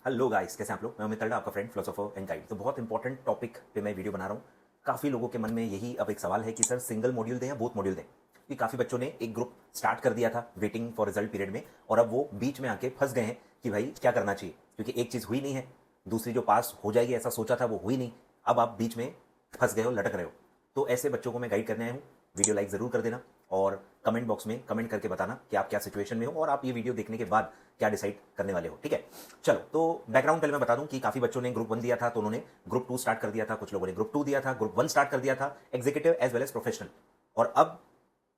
Hello guys, कैसे हैं आप लोग। मैं अमित तलड़ा, आपका फ्रेंड, फिलोसोफर एंड गाइड। तो बहुत इंपॉर्टेंट टॉपिक पे मैं वीडियो बना रहा हूँ। काफ़ी लोगों के मन में यही अब एक सवाल है कि सर सिंगल मॉड्यूल दें या बोथ मॉड्यूल दें, क्योंकि काफ़ी बच्चों ने एक ग्रुप स्टार्ट कर दिया था वेटिंग फॉर रिजल्ट पीरियड में, और अब वो बीच में आके फंस गए हैं कि भाई क्या करना चाहिए, क्योंकि एक चीज़ हुई नहीं है, दूसरी जो पास हो जाएगी ऐसा सोचा था वो हुई नहीं। अब आप बीच में फंस गए हो, लटक रहे हो। तो ऐसे बच्चों को मैं गाइड करने आया हूँ। वीडियो लाइक ज़रूर कर देना और कमेंट बॉक्स में कमेंट करके बताना कि आप क्या सिचुएशन में हो और आप ये वीडियो देखने के बाद क्या डिसाइड करने वाले हो। ठीक है, चलो तो बैकग्राउंड पहले मैं बता दूं कि काफ़ी बच्चों ने ग्रुप 1 दिया था तो उन्होंने ग्रुप 2 स्टार्ट कर दिया था, कुछ लोगों ने ग्रुप 2 दिया था, ग्रुप 1 स्टार्ट कर दिया था, executive as well as professional. और अब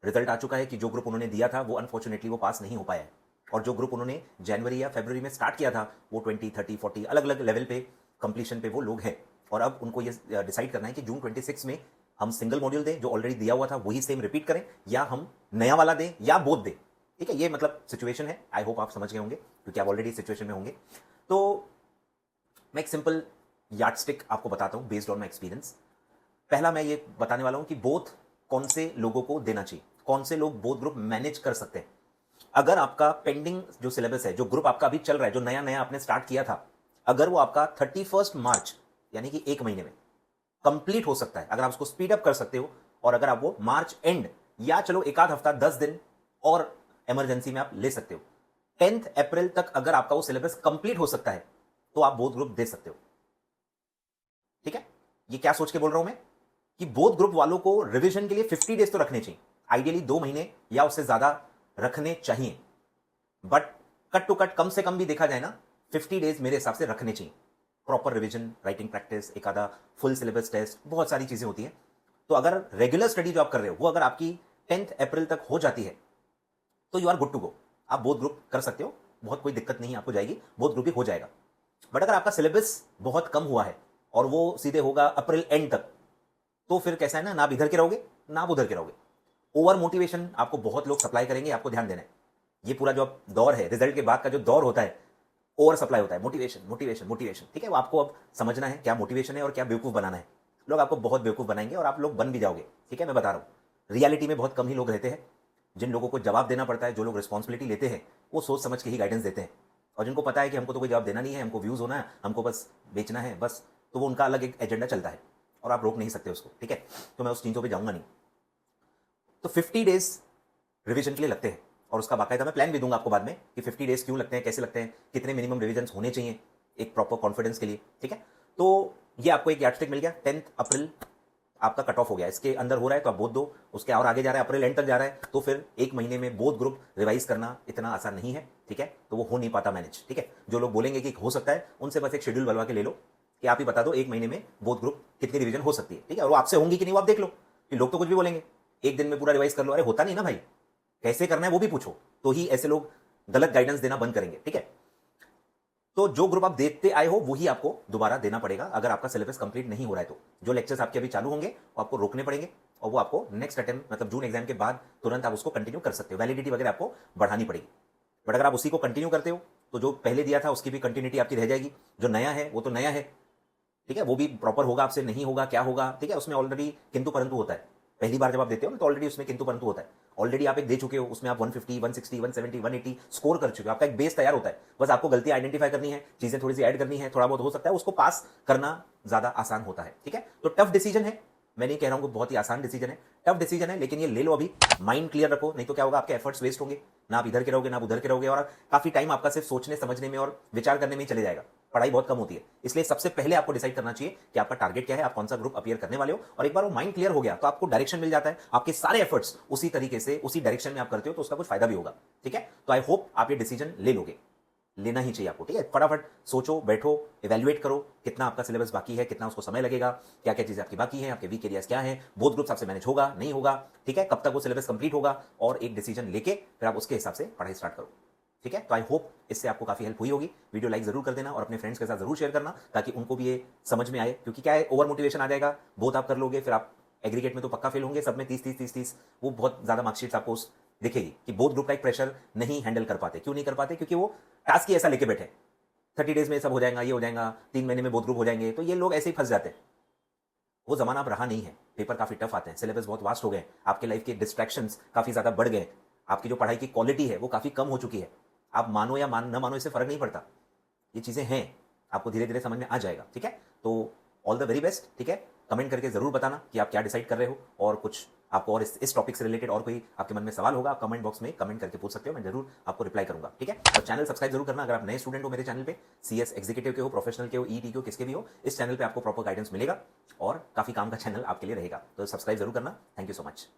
रिजल्ट आ चुका है कि जो ग्रुप उन्होंने दिया था वो अनफॉर्चुनेटली वो पास नहीं हो पाया है, और जो ग्रुप उन्होंने जनवरी या फरवरी में स्टार्ट किया था वो 20, 30, 40 अलग अलग लेवल पे कंप्लीशन पे वो लोग हैं। और अब उनको ये डिसाइड करना है कि जून 26 में हम सिंगल मॉड्यूल दें, जो ऑलरेडी दिया हुआ था वही सेम रिपीट करें, या हम नया वाला दें या बोथ दें। ठीक है, ये मतलब सिचुएशन है। आई होप आप समझ गए होंगे क्योंकि आप ऑलरेडी सिचुएशन में होंगे। तो मैं एक सिंपल यार्डस्टिक आपको बताता हूं बेस्ड ऑन माई एक्सपीरियंस। पहला मैं ये बताने वाला हूं कि बोथ कौन से लोगों को देना चाहिए, कौन से लोग बोथ ग्रुप मैनेज कर सकते हैं। अगर आपका पेंडिंग जो सिलेबस है, जो ग्रुप आपका अभी चल रहा है, जो नया नया आपने स्टार्ट किया था, अगर वो आपका 31 मार्च यानी कि एक महीने में कंप्लीट हो सकता है, अगर आप उसको स्पीड अप कर सकते हो, और अगर आप वो मार्च एंड या चलो एक आध हफ्ता 10 दिन और इमरजेंसी में आप ले सकते हो, 10 अप्रैल तक अगर आपका वो सिलेबस कंप्लीट हो सकता है तो आप बोथ ग्रुप दे सकते हो। ठीक है, ये क्या सोच के बोल रहा हूं मैं कि बोथ ग्रुप वालों को रिवीजन के लिए 50 डेज तो रखने चाहिए, आइडियली 2 महीने या उससे ज्यादा रखने चाहिए, बट कट टू कट कम से कम भी देखा जाए ना 50 डेज मेरे हिसाब से रखने चाहिए। प्रॉपर रिवीजन, राइटिंग प्रैक्टिस, एक आधा फुल सिलेबस टेस्ट, बहुत सारी चीजें होती हैं। तो अगर रेगुलर स्टडी जो आप कर रहे हो वो अगर आपकी 10 अप्रैल तक हो जाती है तो you are good to go. आप बोथ ग्रुप कर सकते हो, बहुत कोई दिक्कत नहीं आपको जाएगी, बोथ ग्रुप भी हो जाएगा। बट अगर आपका सिलेबस बहुत कम हुआ है और वो सीधे होगा अप्रैल एंड तक, तो फिर कैसा है ना आप इधर के रहोगे ना आप उधर के रहोगे। ओवर मोटिवेशन आपको बहुत लोग सप्लाई करेंगे, आपको ध्यान देना है। ये पूरा जो दौर है, रिजल्ट के बाद का जो दौर होता है, ओवर सप्लाई होता है, मोटिवेशन मोटिवेशन मोटिवेशन। ठीक है, वो आपको अब समझना है क्या मोटिवेशन है और क्या बेवकूफ बनाना है। लोग आपको बहुत बेवकूफ बनाएंगे और आप लोग बन भी जाओगे। ठीक है, मैं बता रहा हूँ, रियलिटी में बहुत कम ही लोग रहते हैं। जिन लोगों को जवाब देना पड़ता है, जो लोग रिस्पॉन्सिबिलिटी लेते हैं, वो सोच समझ के ही गाइडेंस देते हैं। और जिनको पता है कि हमको तो कोई जवाब देना नहीं है, हमको व्यूज होना है, हमको बस बेचना है बस, तो वो उनका अलग एक एजेंडा चलता है और आप रोक नहीं सकते उसको। ठीक है, तो मैं उस चीज़ों पर जाऊंगा नहीं। तो 50 डेज रिवीजन के लिए लगते हैं, और उसका बाकायदा मैं प्लान भी दूंगा आपको बाद में कि 50 डेज क्यों लगते हैं, कैसे लगते हैं, कितने मिनिमम रिवीजन होने चाहिए एक प्रॉपर कॉन्फिडेंस के लिए। ठीक है, तो ये आपको एक यार्डस्टिक मिल गया। 10 अप्रैल आपका कट ऑफ हो गया, इसके अंदर हो रहा है तो आप बोथ दो, उसके और आगे जा रहा है, अप्रैल एंड तक जा रहा है, तो फिर एक महीने में बोथ ग्रुप रिवाइज करना इतना आसान नहीं है। ठीक है, तो वो हो नहीं पाता मैनेज। ठीक है, जो लोग बोलेंगे कि हो सकता है, उनसे बस एक शेड्यूल बनवा के ले लो कि आप ही बता दो एक महीने में बोथ ग्रुप कितनी रिवीजन हो सकती है। ठीक है, और वो आपसे होंगी कि नहीं वो आप देख लो, कि लोग तो कुछ भी बोलेंगे, एक दिन में पूरा रिवाइज कर लो, अरे होता नहीं ना भाई, कैसे करना है वो भी पूछो, तो ही ऐसे लोग गलत गाइडेंस देना बंद करेंगे। ठीक है, तो जो ग्रुप आप देते आए हो वही आपको दोबारा देना पड़ेगा अगर आपका सिलेबस कंप्लीट नहीं हो रहा है। तो जो लेक्चर्स आपके अभी चालू होंगे वो आपको रोकने पड़ेंगे, और वो आपको नेक्स्ट अटेम्प्ट मतलब जून एग्जाम के बाद तुरंत आप उसको कंटिन्यू कर सकते हो। वैलिडिटी वगैरह आपको बढ़ानी पड़ेगी, बट अगर आप उसी को कंटिन्यू करते हो तो जो पहले दिया था उसकी भी कंटिन्यूटी आपकी रह जाएगी। जो नया है वो तो नया है, ठीक है, वो भी प्रॉपर होगा, आपसे नहीं होगा क्या होगा। ठीक है, उसमें ऑलरेडी किंतु परंतु होता है। पहली बार जब आप देते हो ना तो ऑलरेडी उसमें किंतु परंतु होता है। ऑलरेडी आप एक दे चुके हो, उसमें आप 150, 160, 170, 180 स्कोर कर चुके हो, आपका एक बेस तैयार होता है। बस आपको गलती आइडेंटिफाई करनी है, चीजें थोड़ी सी ऐड करनी है, थोड़ा बहुत हो सकता है, उसको पास करना ज्यादा आसान होता है। ठीक है, तो टफ डिसीजन है, मैं नहीं कह रहा हूं बहुत ही आसान डिसीजन है, टफ डिसीजन है, लेकिन ये ले लो अभी, माइंड क्लियर रखो, नहीं तो क्या होगा, आपके एफर्ट्स वेस्ट होंगे, ना आप इधर के रहोगे ना आप उधर के रहोगे, और काफी टाइम आपका सिर्फ सोचने समझने में और विचार करने में ही चले जाएगा। पढ़ाई बहुत कम होती है, इसलिए सबसे पहले आपको डिसाइड करना चाहिए कि आपका टारगेट क्या है, आप कौन सा ग्रुप अपीयर करने वाले हो। और एक बार वो माइंड क्लियर हो गया तो आपको डायरेक्शन मिल जाता है, आपके सारे एफर्ट्स उसी तरीके से उसी डायरेक्शन में आप करते हो तो उसका कुछ फायदा भी होगा। ठीक है, तो आई होप आप ये डिसीजन ले लोगे, लेना ही चाहिए आपको। ठीक है, फटाफट सोचो, बैठो, इवैल्यूएट करो कितना आपका सिलेबस बाकी है, कितना उसको समय लगेगा, क्या क्या चीजें आपकी बाकी है, आपके वीक एरियाज क्या है, बोथ ग्रुप्स आपसे मैनेज होगा नहीं होगा, ठीक है, कब तक वो सिलेबस कंप्लीट होगा, और एक डिसीजन लेके फिर आप उसके हिसाब से पढ़ाई स्टार्ट करो। ठीक है, तो आई होप इससे आपको काफी हेल्प हुई होगी। वीडियो लाइक जरूर कर देना और अपने फ्रेंड्स के साथ जरूर शेयर करना ताकि उनको भी ये समझ में आए, क्योंकि क्या है, ओवर मोटिवेशन आ जाएगा, बहुत आप कर लोगे, फिर आप एग्रीगेट में तो पक्का फेल होंगे, सब में 30 वो बहुत ज्यादा मार्कशीट आपको उस दिखेगी कि बोथ ग्रुप का एक प्रेशर नहीं हैंडल कर पाते। क्यों नहीं कर पाते? क्योंकि वो टास्क ही ऐसा लेके बैठे, 30 डेज में सब हो जाएगा, ये हो जाएगा, 3 महीने में बोथ ग्रुप हो जाएंगे, तो ये लोग ऐसे ही फंस जाते हैं। वो जमाना अब रहा नहीं है, पेपर काफी टफ आते हैं, सिलेबस बहुत वास्ट हो गए, आपके लाइफ के डिस्ट्रैक्शंस काफी ज्यादा बढ़ गए, आपकी जो पढ़ाई की क्वालिटी है वो काफी कम हो चुकी है। आप मानो या न मानो, इससे फर्क नहीं पड़ता, ये चीज़ें हैं, आपको धीरे धीरे समझ में आ जाएगा, ठीक है। तो ऑल द वेरी बेस्ट, ठीक है। कमेंट करके जरूर बताना कि आप क्या डिसाइड कर रहे हो, और कुछ आपको और इस टॉपिक से रिलेटेड और कोई आपके मन में सवाल होगा, आप कमेंट बॉक्स में कमेंट करके पूछ सकते हो, मैं जरूर आपको रिप्लाई करूंगा, ठीक है। और चैनल सब्सक्राइब जरूर करना अगर आप नए स्टूडेंट हो मेरे चैनल पे, सीएस एग्जीक्यूटिव के हो, प्रोफेशनल के हो, ईटी के हो, किसके भी हो, इस चैनल पे आपको प्रॉपर गाइडेंस मिलेगा और काफी काम का चैनल आपके लिए रहेगा, तो सब्सक्राइब जरूर करना। Thank you so much.